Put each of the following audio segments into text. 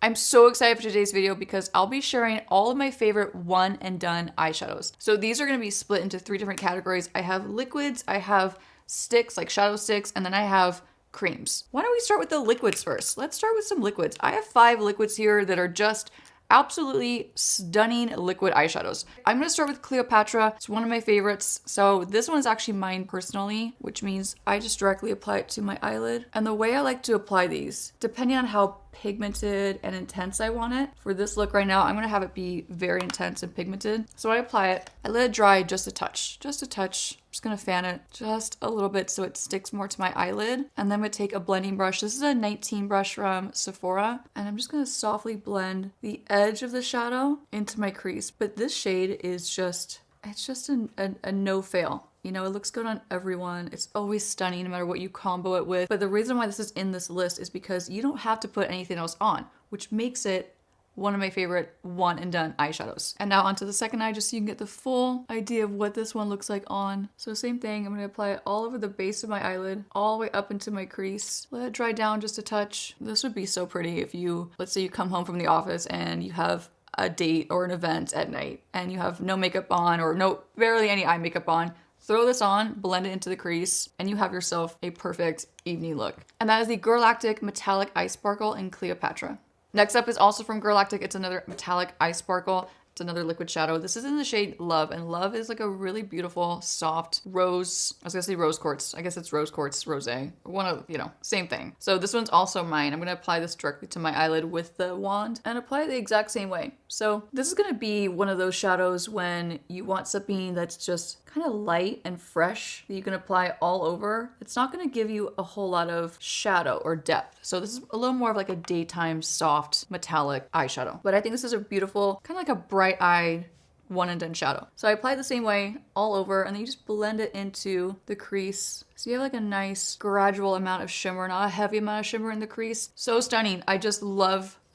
I'm so excited for today's video because I'll be sharing all of my favorite one and done eyeshadows. So these are going to be split into 3 different categories. I have liquids, I have sticks, like shadow sticks, and then I have creams. Why don't we start with the liquids first? Let's start with some liquids. I have 5 liquids here that are just absolutely stunning liquid eyeshadows. I'm gonna start with Cleopatra. It's one of my favorites. So this one is actually mine personally, which means I just directly apply it to my eyelid. And the way I like to apply these, depending on how pigmented and intense I want it. For this look right now, I'm gonna have it be very intense and pigmented. So I apply it, I let it dry just a touch. I'm just gonna fan it just a little bit so it sticks more to my eyelid. And then I'm gonna take a blending brush. This is a 19 brush from Sephora. And I'm just gonna softly blend the edge of the shadow into my crease. But this shade is just, it's just a no fail. You know, it looks good on everyone. It's always stunning no matter what you combo it with. But the reason why this is in this list is because you don't have to put anything else on, which makes it one of my favorite one and done eyeshadows. And now onto the second eye, just so you can get the full idea of what this one looks like on. So same thing, I'm gonna apply it all over the base of my eyelid, all the way up into my crease. Let it dry down just a touch. This would be so pretty if you, let's say you come home from the office and you have a date or an event at night and you have no makeup on or barely any eye makeup on. Throw this on, blend it into the crease, and you have yourself a perfect evening look. And that is the Girlactik Metallic Eye Sparkle in Cleopatra. Next up is also from Girlactik. It's another metallic eye sparkle. It's another liquid shadow. This is in the shade Love, and Love is like a really beautiful, soft rose. I was gonna say rose quartz. I guess it's rose quartz, rosé. One of, same thing. So this one's also mine. I'm gonna apply this directly to my eyelid with the wand and apply it the exact same way. So this is gonna be one of those shadows when you want something that's just kind of light and fresh that you can apply all over. It's not gonna give you a whole lot of shadow or depth. So this is a little more of like a daytime soft metallic eyeshadow. But I think this is a beautiful, kind of like a bright-eyed one and done shadow. So I apply the same way all over, and then you just blend it into the crease. So you have like a nice gradual amount of shimmer, not a heavy amount of shimmer in the crease. So stunning. I'm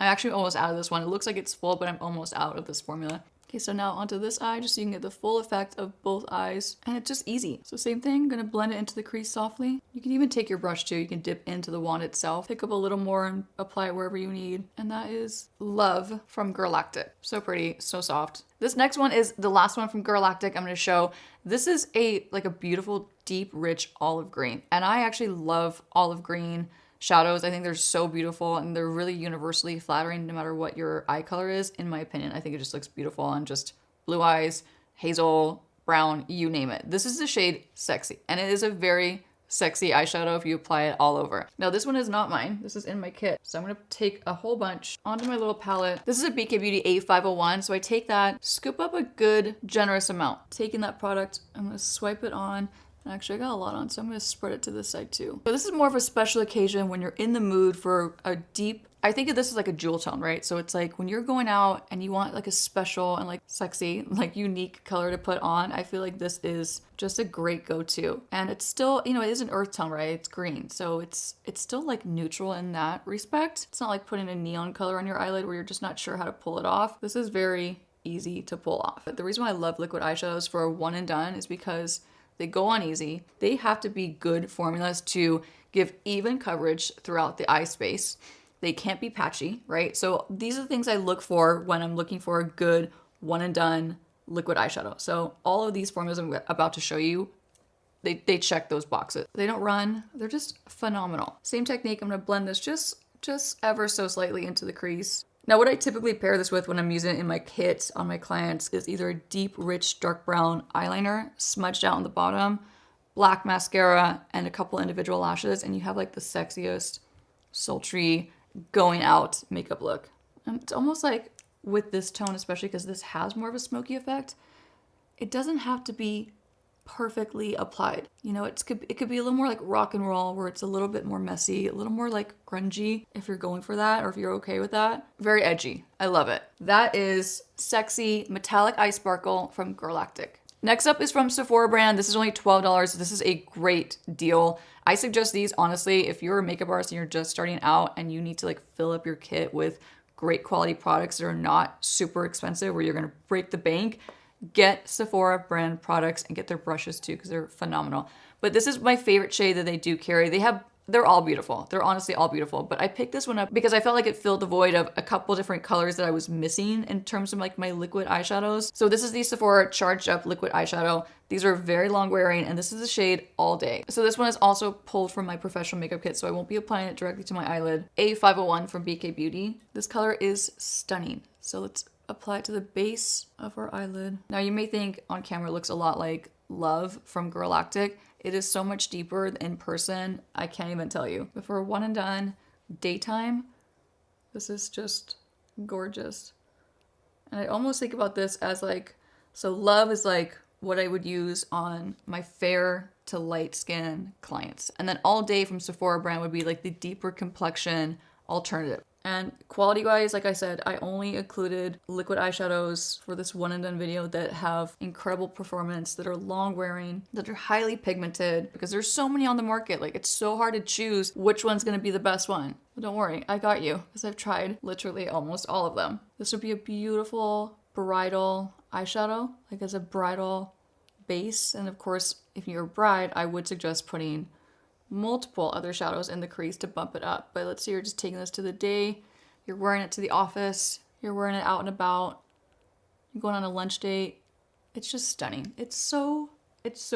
actually almost out of this one. It looks like it's full, but I'm almost out of this formula. Okay, so now onto this eye, just so you can get the full effect of both eyes. And it's just easy. So same thing, I'm gonna blend it into the crease softly. You can even take your brush too. You can dip into the wand itself, pick up a little more and apply it wherever you need. And that is Love from Girlactik. So pretty, so soft. This next one is the last one from Girlactik I'm gonna show. This is like a beautiful, deep, rich olive green. And I actually love olive green shadows. I think they're so beautiful and they're really universally flattering no matter what your eye color is, in my opinion. I think it just looks beautiful on just blue eyes, hazel, brown, you name it. This is the shade Sexy, and it is a very sexy eyeshadow if you apply it all over. Now this one is not mine. This is in my kit. So I'm gonna take a whole bunch onto my little palette. This is a BK Beauty A501. So I take that, scoop up a good generous amount. Taking that product, I'm gonna swipe it on. Actually, I got a lot on, so I'm gonna spread it to this side too. But this is more of a special occasion when you're in the mood for a deep, I think of this as like a jewel tone, right? So it's like when you're going out and you want like a special and like sexy, like unique color to put on, I feel like this is just a great go-to. And it's still, it is an earth tone, right? It's green. So it's still like neutral in that respect. It's not like putting a neon color on your eyelid where you're just not sure how to pull it off. This is very easy to pull off. But the reason why I love liquid eyeshadows for a one and done is because they go on easy. They have to be good formulas to give even coverage throughout the eye space. They can't be patchy, right? So these are the things I look for when I'm looking for a good one and done liquid eyeshadow. So all of these formulas I'm about to show you, they check those boxes. They don't run, they're just phenomenal. Same technique, I'm gonna blend this just ever so slightly into the crease. Now, what I typically pair this with when I'm using it in my kit on my clients is either a deep, rich, dark brown eyeliner smudged out on the bottom, black mascara, and a couple individual lashes, and you have like the sexiest, sultry, going out makeup look. And it's almost like with this tone, especially because this has more of a smoky effect, it doesn't have to be perfectly applied. It could be a little more like rock and roll where it's a little bit more messy, a little more like grungy if you're going for that or if you're okay with that. Very edgy. I love it. That is Sexy Metallic Eye Sparkle from Girlactik. Next up is from Sephora brand. This is only $12. This is a great deal. I suggest these, honestly, if you're a makeup artist and you're just starting out and you need to like fill up your kit with great quality products that are not super expensive where you're gonna break the bank. Get Sephora brand products and get their brushes too because they're phenomenal. But this is my favorite shade that they do carry. They have They're all beautiful. They're honestly all beautiful. But I picked this one up because I felt like it filled the void of a couple different colors that I was missing in terms of like my liquid eyeshadows. So this is the Sephora Charged Up Liquid Eyeshadow. These are very long wearing, and this is the shade All Day. So this one is also pulled from my professional makeup kit, so I won't be applying it directly to my eyelid. A501 from BK Beauty. This color is stunning. So let's apply it to the base of our eyelid. Now you may think on camera it looks a lot like Love from Girlactik. It is so much deeper in person, I can't even tell you. But for one and done daytime, this is just gorgeous. And I almost think about this as like, so Love is like what I would use on my fair to light skin clients. And then All Day from Sephora brand would be like the deeper complexion alternative. And quality wise, like I said, I only included liquid eyeshadows for this one and done video that have incredible performance, that are long wearing, that are highly pigmented, because there's so many on the market. Like, it's so hard to choose which one's gonna be the best one. But don't worry, I got you, because I've tried literally almost all of them. This would be a beautiful bridal eyeshadow, like as a bridal base. And of course, if you're a bride, I would suggest putting multiple other shadows in the crease to bump it up. But let's say you're just taking this to the day, you're wearing it to the office, you're wearing it out and about, you're going on a lunch date. It's just stunning. It's so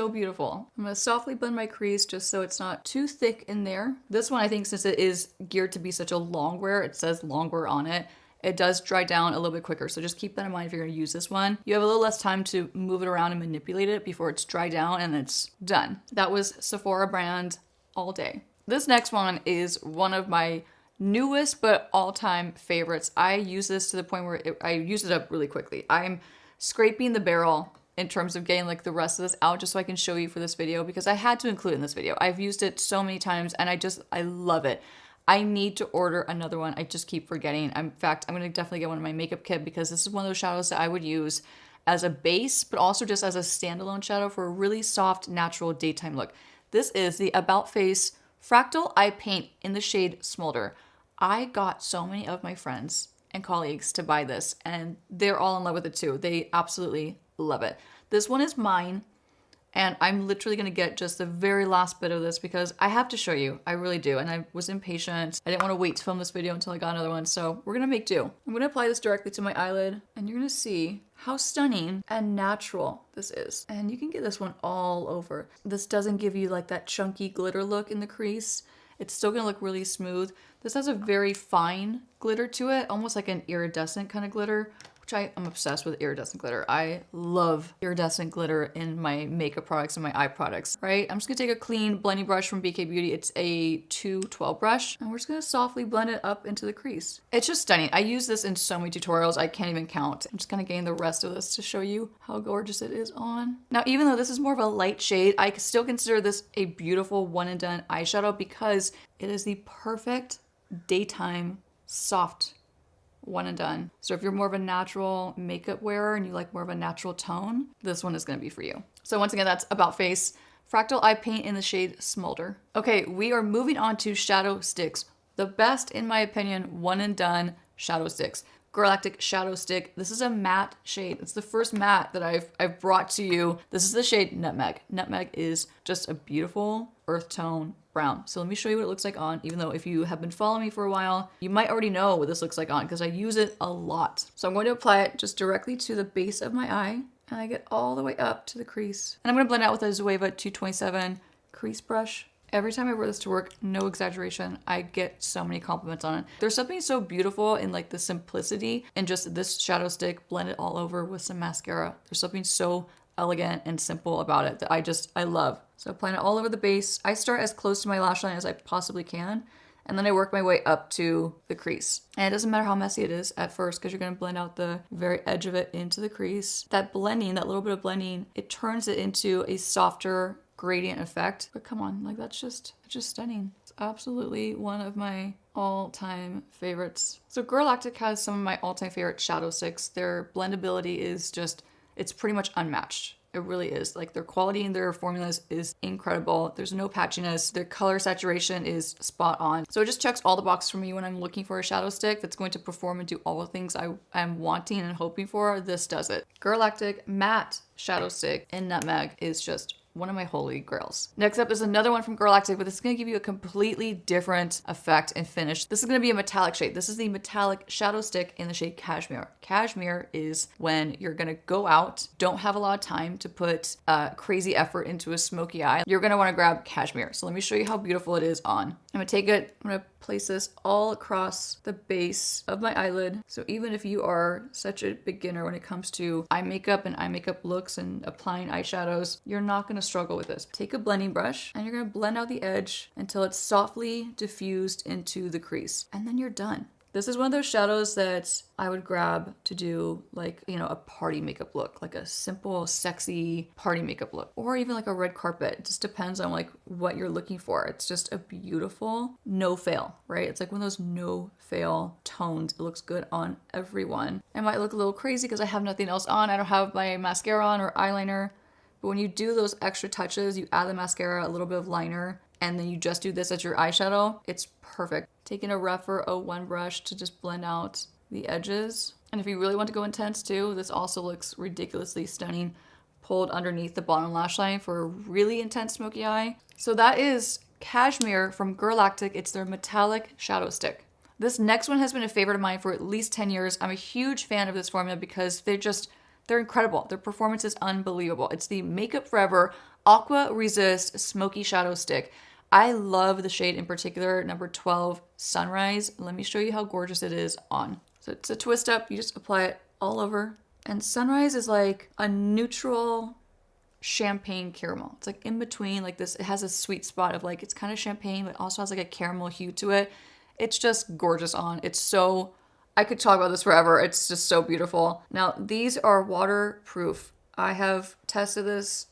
beautiful. I'm gonna softly blend my crease just so it's not too thick in there. This one, I think, since it is geared to be such a long wear, it says long wear on it, it does dry down a little bit quicker. So just keep that in mind if you're gonna use this one. You have a little less time to move it around and manipulate it before it's dry down and it's done. That was Sephora brand All Day. This next one is one of my newest but all-time favorites. I use this to the point where I use it up really quickly. I'm scraping the barrel in terms of getting like the rest of this out just so I can show you for this video, because I had to include it in this video. I've used it so many times and I love it. I need to order another one. I just keep forgetting. In fact, I'm gonna definitely get one in my makeup kit, because this is one of those shadows that I would use as a base, but also just as a standalone shadow for a really soft, natural daytime look. This is the About Face Fractal Eye Paint in the shade Smolder. I got so many of my friends and colleagues to buy this, and they're all in love with it too. They absolutely love it. This one is mine, and I'm literally gonna get just the very last bit of this because I have to show you. I really do, and I was impatient. I didn't want to wait to film this video until I got another one, so we're gonna make do. I'm gonna apply this directly to my eyelid, and you're gonna see how stunning and natural this is. And you can get this one all over. This doesn't give you like that chunky glitter look in the crease. It's still gonna look really smooth. This has a very fine glitter to it, almost like an iridescent kind of glitter, which I am obsessed with iridescent glitter. I love iridescent glitter in my makeup products and my eye products, right? I'm just gonna take a clean blending brush from BK Beauty. It's a 212 brush, and we're just gonna softly blend it up into the crease. It's just stunning. I use this in so many tutorials, I can't even count. I'm just gonna gain the rest of this to show you how gorgeous it is on. Now, even though this is more of a light shade, I still consider this a beautiful one and done eyeshadow because it is the perfect daytime soft one and done. So if you're more of a natural makeup wearer and you like more of a natural tone, this one is gonna be for you. So once again, that's About Face Fractal Eye Paint in the shade Smolder. Okay, we are moving on to shadow sticks. The best, in my opinion, one and done shadow sticks. Girlactik Shadow Stick. This is a matte shade. It's the first matte that I've brought to you. This is the shade Nutmeg. Nutmeg is just a beautiful earth tone brown. So let me show you what it looks like on, even though if you have been following me for a while, you might already know what this looks like on because I use it a lot. So I'm going to apply it just directly to the base of my eye, and I get all the way up to the crease. And I'm going to blend out with a Jouer 227 crease brush. Every time I wear this to work, no exaggeration, I get so many compliments on it. There's something so beautiful in like the simplicity and just this shadow stick blended all over with some mascara. There's something so elegant and simple about it that I love. So applying it all over the base. I start as close to my lash line as I possibly can, and then I work my way up to the crease. And it doesn't matter how messy it is at first because you're gonna blend out the very edge of it into the crease. That blending, that little bit of blending, it turns it into a softer gradient effect. But come on, like it's just stunning. It's absolutely one of my all-time favorites. So Girlactik has some of my all-time favorite shadow sticks. Their blendability is just, it's pretty much unmatched. It really is. Like their quality in their formulas is incredible. There's no patchiness. Their color saturation is spot on. So it just checks all the boxes for me when I'm looking for a shadow stick that's going to perform and do all the things I'm wanting and hoping for. This does it. Girlactik Matte Shadow Stick in Nutmeg is just one of my holy grails. Next up is another one from Girlactik, but this is going to give you a completely different effect and finish. This is going to be a metallic shade. This is the metallic shadow stick in the shade Cashmere. Cashmere is when you're going to go out, don't have a lot of time to put crazy effort into a smoky eye. You're going to want to grab Cashmere. So let me show you how beautiful it is on. I'm going to take it, I'm going to place this all across the base of my eyelid. So even if you are such a beginner when it comes to eye makeup and eye makeup looks and applying eyeshadows, you're not going to struggle with this. Take a blending brush and you're going to blend out the edge until it's softly diffused into the crease. And then you're done. This is one of those shadows that I would grab to do like, you know, a party makeup look, like a simple, sexy party makeup look, or even like a red carpet. It just depends on like what you're looking for. It's just a beautiful no fail, right? It's like one of those no fail tones. It looks good on everyone. It might look a little crazy because I have nothing else on. I don't have my mascara on or eyeliner, but when you do those extra touches, you add the mascara, a little bit of liner, and then you just do this as your eyeshadow, it's perfect. Taking a rougher 01 brush to just blend out the edges. And if you really want to go intense too, this also looks ridiculously stunning, pulled underneath the bottom lash line for a really intense smoky eye. So that is Cashmere from Girlactik. It's their metallic shadow stick. This next one has been a favorite of mine for at least 10 years. I'm a huge fan of this formula because they're incredible. Their performance is unbelievable. It's the Makeup Forever Aqua Resist Smoky Shadow Stick. I love the shade in particular, number 12, Sunrise. Let me show you how gorgeous it is on. So it's a twist up, you just apply it all over. And Sunrise is like a neutral champagne caramel. It's like in between, like this, it has a sweet spot of like, it's kind of champagne, but also has like a caramel hue to it. It's just gorgeous on. It's so, I could talk about this forever. It's just so beautiful. Now, these are waterproof. I have tested this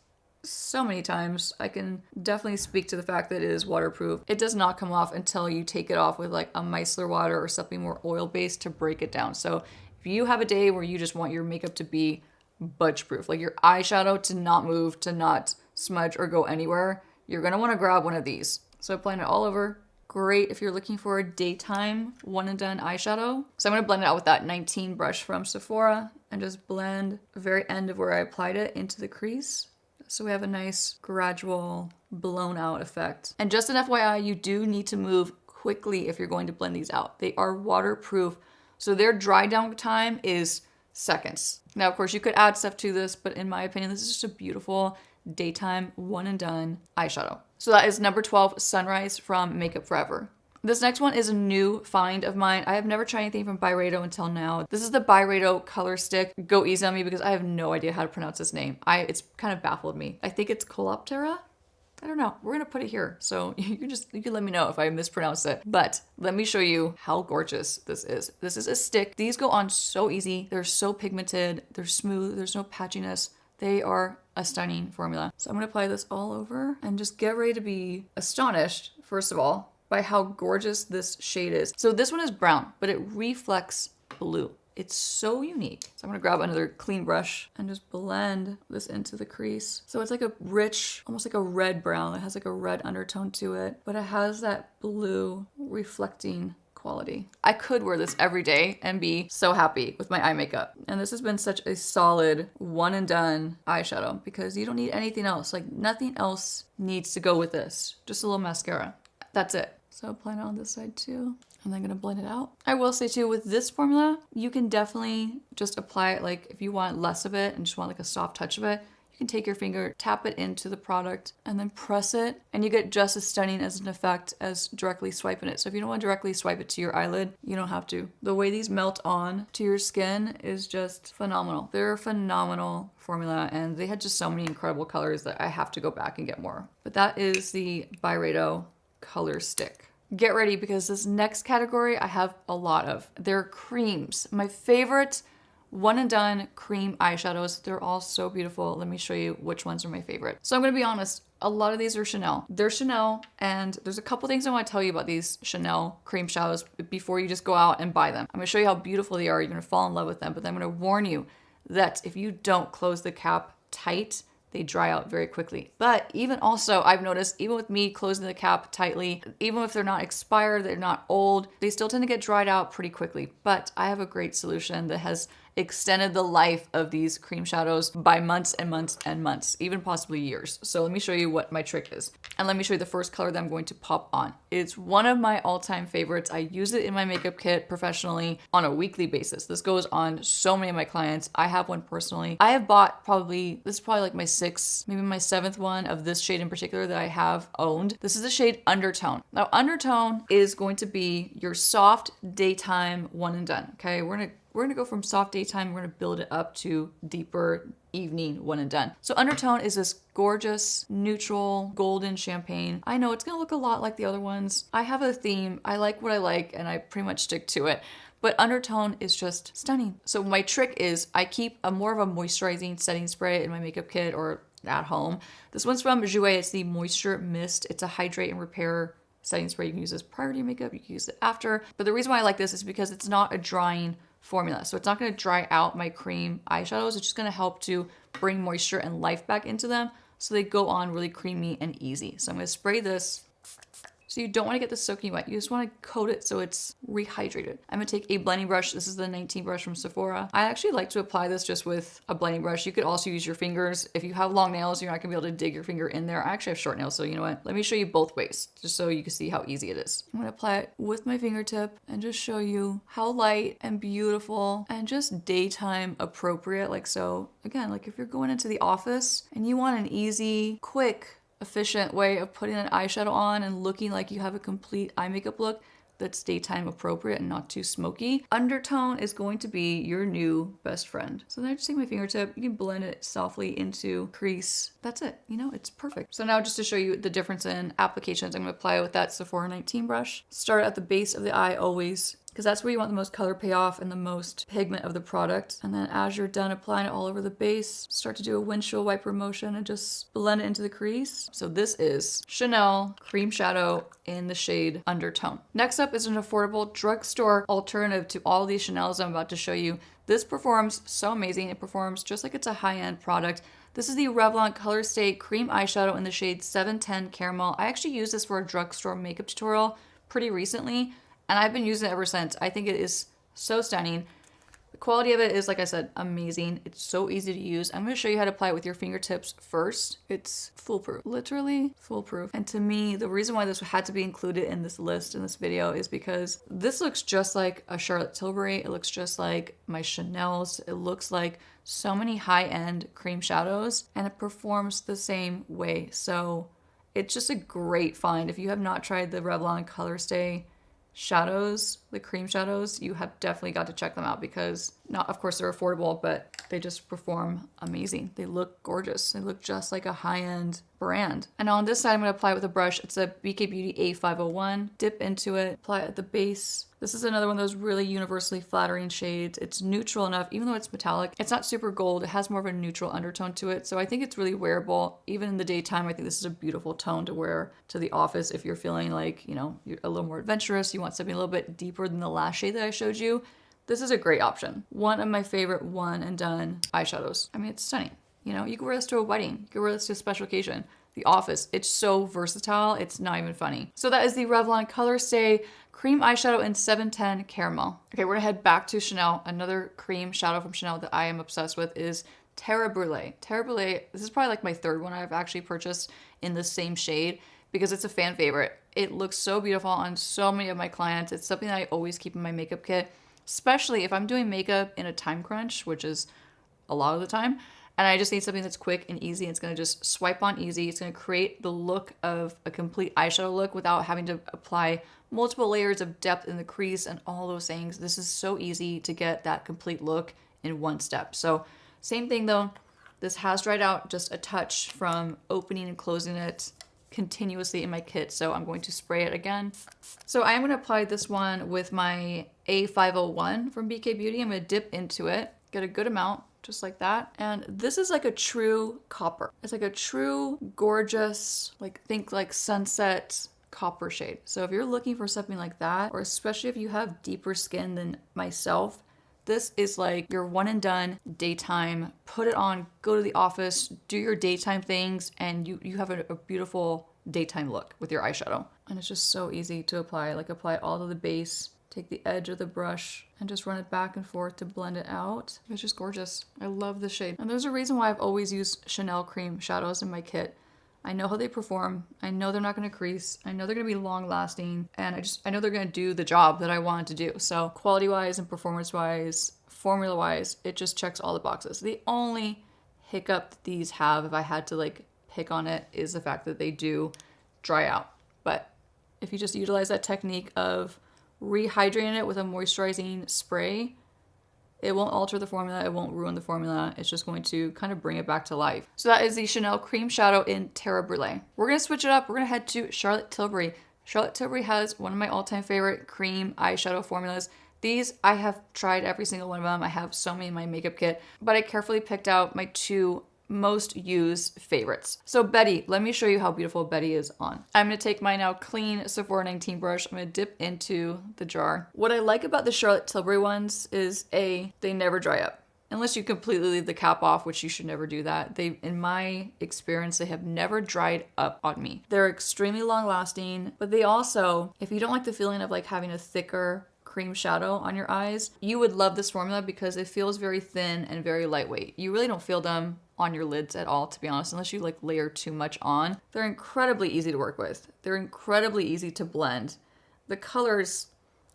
so many times. I can definitely speak to the fact that it is waterproof. It does not come off until you take it off with like a micellar water or something more oil-based to break it down. So if you have a day where you just want your makeup to be budge proof, like your eyeshadow to not move, to not smudge or go anywhere, you're gonna wanna grab one of these. So applying it all over. Great if you're looking for a daytime one and done eyeshadow. So I'm gonna blend it out with that 19 brush from Sephora and just blend the very end of where I applied it into the crease. So we have a nice gradual blown out effect. And just an FYI, you do need to move quickly if you're going to blend these out. They are waterproof, so their dry down time is seconds. Now, of course, you could add stuff to this, but in my opinion, this is just a beautiful daytime one and done eyeshadow. So that is number 12, Sunrise from Makeup Forever. This next one is a new find of mine. I have never tried anything from BaeBrow until now. This is the BaeBrow color stick. Go easy on me because I have no idea how to pronounce this name. It's kind of baffled me. I think it's Coloptera. I don't know. We're gonna put it here. So you can let me know if I mispronounce it. But let me show you how gorgeous this is. This is a stick. These go on so easy. They're so pigmented. They're smooth. There's no patchiness. They are a stunning formula. So I'm gonna apply this all over and just get ready to be astonished, first of all, by how gorgeous this shade is. So this one is brown, but it reflects blue. It's so unique. So I'm gonna grab another clean brush and just blend this into the crease. So it's like a rich, almost like a red brown. It has like a red undertone to it, but it has that blue reflecting quality. I could wear this every day and be so happy with my eye makeup. And this has been such a solid one and done eyeshadow because you don't need anything else. Like nothing else needs to go with this. Just a little mascara. That's it. So applying it on this side too. And then gonna blend it out. I will say too, with this formula, you can definitely just apply it like if you want less of it and just want like a soft touch of it, you can take your finger, tap it into the product and then press it and you get just as stunning as an effect as directly swiping it. So if you don't want to directly swipe it to your eyelid, you don't have to. The way these melt on to your skin is just phenomenal. They're a phenomenal formula and they had just so many incredible colors that I have to go back and get more. But that is the BaeBrow color stick. Get ready because this next category I have a lot of. They're creams. My favorite one and done cream eyeshadows. They're all so beautiful. Let me show you which ones are my favorite. So I'm gonna be honest, a lot of these are Chanel. They're Chanel and there's a couple things I wanna tell you about these Chanel cream shadows before you just go out and buy them. I'm gonna show you how beautiful they are. You're gonna fall in love with them, but then I'm gonna warn you that if you don't close the cap tight, they dry out very quickly. But even also, I've noticed, even with me closing the cap tightly, even if they're not expired, they're not old, they still tend to get dried out pretty quickly. But I have a great solution that has extended the life of these cream shadows by months and months and months, even possibly years. So let me show you what my trick is. And let me show you the first color that I'm going to pop on. It's one of my all-time favorites. I use it in my makeup kit professionally on a weekly basis. This goes on so many of my clients. I have one personally. I have bought this is probably like my sixth, maybe my seventh one of this shade in particular that I have owned. This is the shade Undertone. Now, Undertone is going to be your soft daytime one and done, okay? We're gonna go from soft daytime, we're gonna build it up to deeper evening one and done. So Undertone is this gorgeous, neutral, golden champagne. I know it's gonna look a lot like the other ones. I have a theme, I like what I like, and I pretty much stick to it. But Undertone is just stunning. So my trick is I keep more of a moisturizing setting spray in my makeup kit or at home. This one's from Jouer, it's the Moisture Mist. It's a hydrate and repair setting spray. You can use this prior to your makeup, you can use it after. But the reason why I like this is because it's not a drying formula. So it's not going to dry out my cream eyeshadows. It's just going to help to bring moisture and life back into them so they go on really creamy and easy. So I'm going to spray this. So you don't want to get this soaking wet. You just want to coat it so it's rehydrated. I'm going to take a blending brush. This is the 19 brush from Sephora. I actually like to apply this just with a blending brush. You could also use your fingers. If you have long nails, you're not going to be able to dig your finger in there. I actually have short nails, so you know what? Let me show you both ways just so you can see how easy it is. I'm going to apply it with my fingertip and just show you how light and beautiful and just daytime appropriate. Like so, again, like if you're going into the office and you want an easy, quick, efficient way of putting an eyeshadow on and looking like you have a complete eye makeup look that's daytime appropriate and not too smoky, Undertone is going to be your new best friend. So then I just take my fingertip, you can blend it softly into crease. That's it, you know, it's perfect. So now just to show you the difference in applications, I'm gonna apply it with that Sephora 19 brush. Start at the base of the eye always, because that's where you want the most color payoff and the most pigment of the product. And then as you're done applying it all over the base, start to do a windshield wiper motion and just blend it into the crease. So this is Chanel Cream Shadow in the shade Undertone. Next up is an affordable drugstore alternative to all these Chanels I'm about to show you. This performs so amazing. It performs just like it's a high-end product. This is the Revlon Color Stay Cream Eyeshadow in the shade 710 Caramel. I actually used this for a drugstore makeup tutorial pretty recently, and I've been using it ever since. I think it is so stunning. The quality of it is, like I said, amazing. It's so easy to use. I'm going to show you how to apply it with your fingertips first. It's foolproof, literally foolproof. And to me, the reason why this had to be included in this list, in this video, is because this looks just like a Charlotte Tilbury. It looks just like my Chanel's. It looks like so many high-end cream shadows, and it performs the same way. So it's just a great find. If you have not tried the Revlon Color Stay shadows, the cream shadows, you have definitely got to check them out, because not, of course, they're affordable, but they just perform amazing. They look gorgeous. They look just like a high-end brand. And on this side, I'm going to apply it with a brush. It's a BK Beauty A501. Dip into it, apply it at the base. This is another one of those really universally flattering shades. It's neutral enough, even though it's metallic. It's not super gold. It has more of a neutral undertone to it. So I think it's really wearable. Even in the daytime, I think this is a beautiful tone to wear to the office if you're feeling like, you know, you're a little more adventurous. You want something a little bit deeper than the last shade that I showed you. This is a great option. One of my favorite one and done eyeshadows. I mean, it's stunning. You know, you can wear this to a wedding. You can wear this to a special occasion. The office. It's so versatile. It's not even funny. So that is the Revlon Color Stay Cream Eyeshadow in 710 Caramel. Okay, we're gonna head back to Chanel. Another cream shadow from Chanel that I am obsessed with is Terre Brûlée. Terre Brûlée, this is probably like my third one I've actually purchased in the same shade because it's a fan favorite. It looks so beautiful on so many of my clients. It's something that I always keep in my makeup kit, especially if I'm doing makeup in a time crunch, which is a lot of the time. And I just need something that's quick and easy. It's going to just swipe on easy. It's going to create the look of a complete eyeshadow look without having to apply multiple layers of depth in the crease and all those things. This is so easy to get that complete look in one step. So same thing though, this has dried out just a touch from opening and closing it continuously in my kit. So I'm going to spray it again. So I'm going to apply this one with my A501 from BK Beauty. I'm going to dip into it, get a good amount, just like that. And this is like a true copper. It's like a true gorgeous, like think like sunset copper shade. So if you're looking for something like that, or especially if you have deeper skin than myself, This is like your one and done daytime. Put it on, go to the office, do your daytime things, and you have a beautiful daytime look with your eyeshadow. And it's just so easy to apply. Like apply all to the base, take the edge of the brush and just run it back and forth to blend it out. It's just gorgeous. I love this shade. And there's a reason why I've always used Chanel cream shadows in my kit. I know how they perform. I know they're not going to crease. I know they're going to be long lasting. And I know they're going to do the job that I want to do. So quality wise and performance wise, formula wise, it just checks all the boxes. The only hiccup that these have, if I had to like pick on it, is the fact that they do dry out. But if you just utilize that technique of rehydrating it with a moisturizing spray, it won't alter the formula, it won't ruin the formula, it's just going to kind of bring it back to life. So that is the Chanel Cream Shadow in Terra Brulee. We're gonna switch it up, we're gonna head to Charlotte Tilbury. Charlotte Tilbury has one of my all-time favorite cream eyeshadow formulas. These, I have tried every single one of them. I have so many in my makeup kit, but I carefully picked out my two most used favorites. So Betty, let me show you how beautiful Betty is on. I'm gonna take my now clean Sephora 19 brush. I'm gonna dip into the jar. What I like about the Charlotte Tilbury ones is they never dry up. Unless you completely leave the cap off, which you should never do that. In my experience, they have never dried up on me. They're extremely long lasting, but they also, if you don't like the feeling of like having a thicker cream shadow on your eyes, you would love this formula because it feels very thin and very lightweight. You really don't feel them on your lids at all, to be honest, unless you like layer too much on. They're incredibly easy to work with. They're incredibly easy to blend. The colors,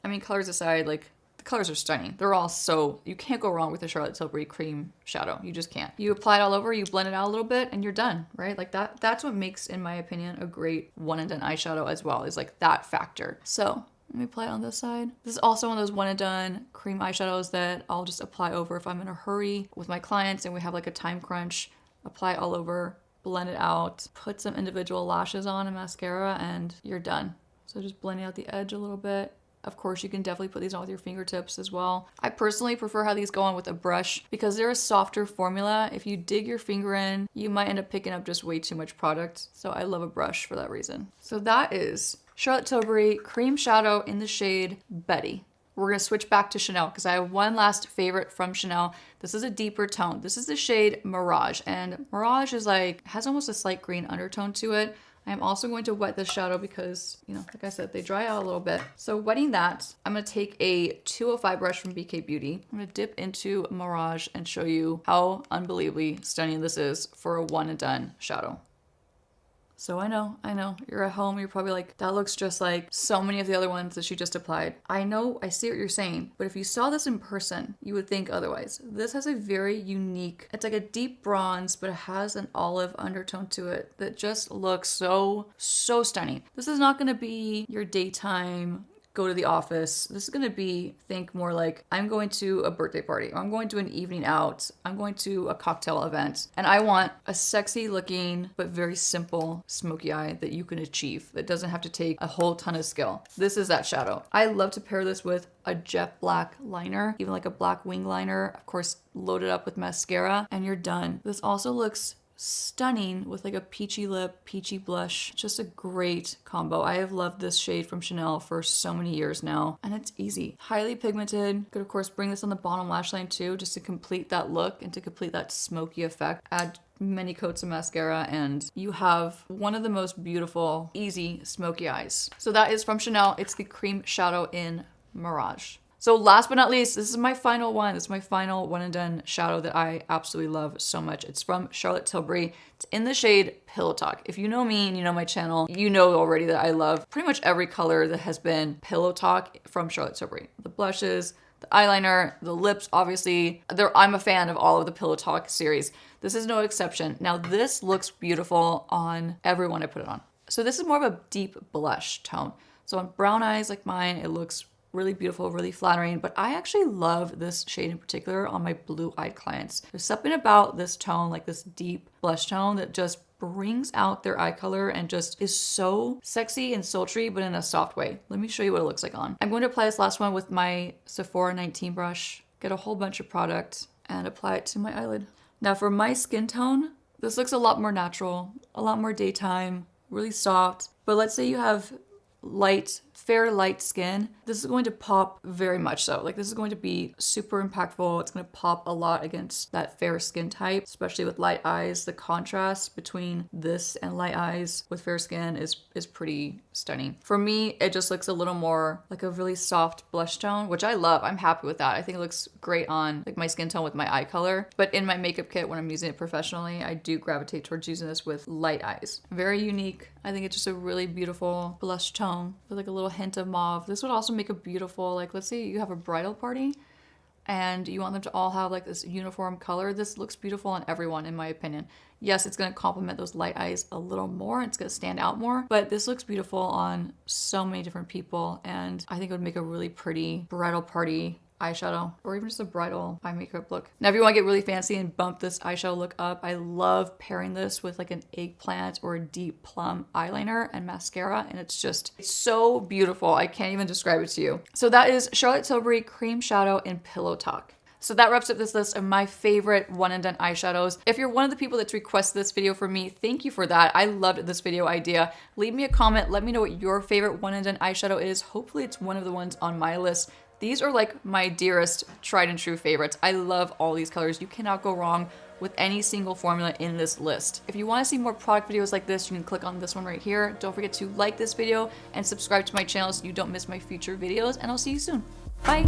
I mean, colors aside, like the colors are stunning. They're all so, you can't go wrong with the Charlotte Tilbury cream shadow. You just can't. You apply it all over, you blend it out a little bit and you're done, right? Like that's what makes, in my opinion, a great one and done eyeshadow as well, is like that factor. So let me apply it on this side. This is also one of those one and done cream eyeshadows that I'll just apply over if I'm in a hurry with my clients and we have like a time crunch. Apply it all over, blend it out, put some individual lashes on and mascara, and you're done. So just blending out the edge a little bit. Of course, you can definitely put these on with your fingertips as well. I personally prefer how these go on with a brush because they're a softer formula. If you dig your finger in, you might end up picking up just way too much product. So I love a brush for that reason. So that is Charlotte Tilbury Cream Shadow in the shade Betty. We're gonna switch back to Chanel because I have one last favorite from Chanel. This is a deeper tone. This is the shade Mirage, and Mirage is like, has almost a slight green undertone to it. I am also going to wet this shadow because, you know, like I said, they dry out a little bit. So wetting that, I'm gonna take a 205 brush from BK Beauty. I'm gonna dip into Mirage and show you how unbelievably stunning this is for a one and done shadow. So I know, you're at home, you're probably like, that looks just like so many of the other ones that she just applied. I know, I see what you're saying, but if you saw this in person, you would think otherwise. This has a very unique, it's like a deep bronze, but it has an olive undertone to it that just looks so stunning. This is not gonna be your daytime go to the office. This is gonna be, think more like, I'm going to a birthday party, or I'm going to an evening out, I'm going to a cocktail event, and I want a sexy looking, but very simple smoky eye that you can achieve, that doesn't have to take a whole ton of skill. This is that shadow. I love to pair this with a jet black liner, even like a black wing liner, of course, loaded up with mascara, and you're done. This also looks stunning with like a peachy lip, peachy blush. Just a great combo. I have loved this shade from Chanel for so many years now, and it's easy. Highly pigmented. Could of course bring this on the bottom lash line too, just to complete that look and to complete that smoky effect. Add many coats of mascara and you have one of the most beautiful, easy smoky eyes. So that is from Chanel. It's the Cream Shadow in Mirage. So last but not least, this is my final one. This is my final one and done shadow that I absolutely love so much. It's from Charlotte Tilbury. It's in the shade Pillow Talk. If you know me and you know my channel, you know already that I love pretty much every color that has been Pillow Talk from Charlotte Tilbury. The blushes, the eyeliner, the lips, obviously. I'm a fan of all of the Pillow Talk series. This is no exception. Now this looks beautiful on everyone I put it on. So this is more of a deep blush tone. So on brown eyes like mine, it looks really beautiful, really flattering, but I actually love this shade in particular on my blue-eyed clients. There's something about this tone, like this deep blush tone, that just brings out their eye color and just is so sexy and sultry, but in a soft way. Let me show you what it looks like on. I'm going to apply this last one with my Sephora 19 brush, get a whole bunch of product, and apply it to my eyelid. Now for my skin tone, this looks a lot more natural, a lot more daytime, really soft, but let's say you have light fair light skin, this is going to pop very much so. Like this is going to be super impactful. It's going to pop a lot against that fair skin type, especially with light eyes. The contrast between this and light eyes with fair skin is pretty stunning. For me, it just looks a little more like a really soft blush tone, which I love. I'm happy with that. I think it looks great on like my skin tone with my eye color. But in my makeup kit, when I'm using it professionally, I do gravitate towards using this with light eyes. Very unique. I think it's just a really beautiful blush tone with like a little hint of mauve. This would also make a beautiful, like let's say you have a bridal party and you want them to all have like this uniform color. This looks beautiful on everyone, in my opinion. Yes, it's going to complement those light eyes a little more. It's going to stand out more, but this looks beautiful on so many different people. And I think it would make a really pretty bridal party eyeshadow, or even just a bridal eye makeup look. Now, if you want to get really fancy and bump this eyeshadow look up, I love pairing this with like an eggplant or a deep plum eyeliner and mascara, and it's so beautiful. I can't even describe it to you. So that is Charlotte Tilbury Cream Shadow in Pillow Talk. So that wraps up this list of my favorite one and done eyeshadows. If you're one of the people that's requested this video for me, thank you for that. I loved this video idea. Leave me a comment. Let me know what your favorite one and done eyeshadow is. Hopefully it's one of the ones on my list. These are like my dearest tried and true favorites. I love all these colors. You cannot go wrong with any single formula in this list. If you want to see more product videos like this, you can click on this one right here. Don't forget to like this video and subscribe to my channel so you don't miss my future videos, and I'll see you soon. Bye.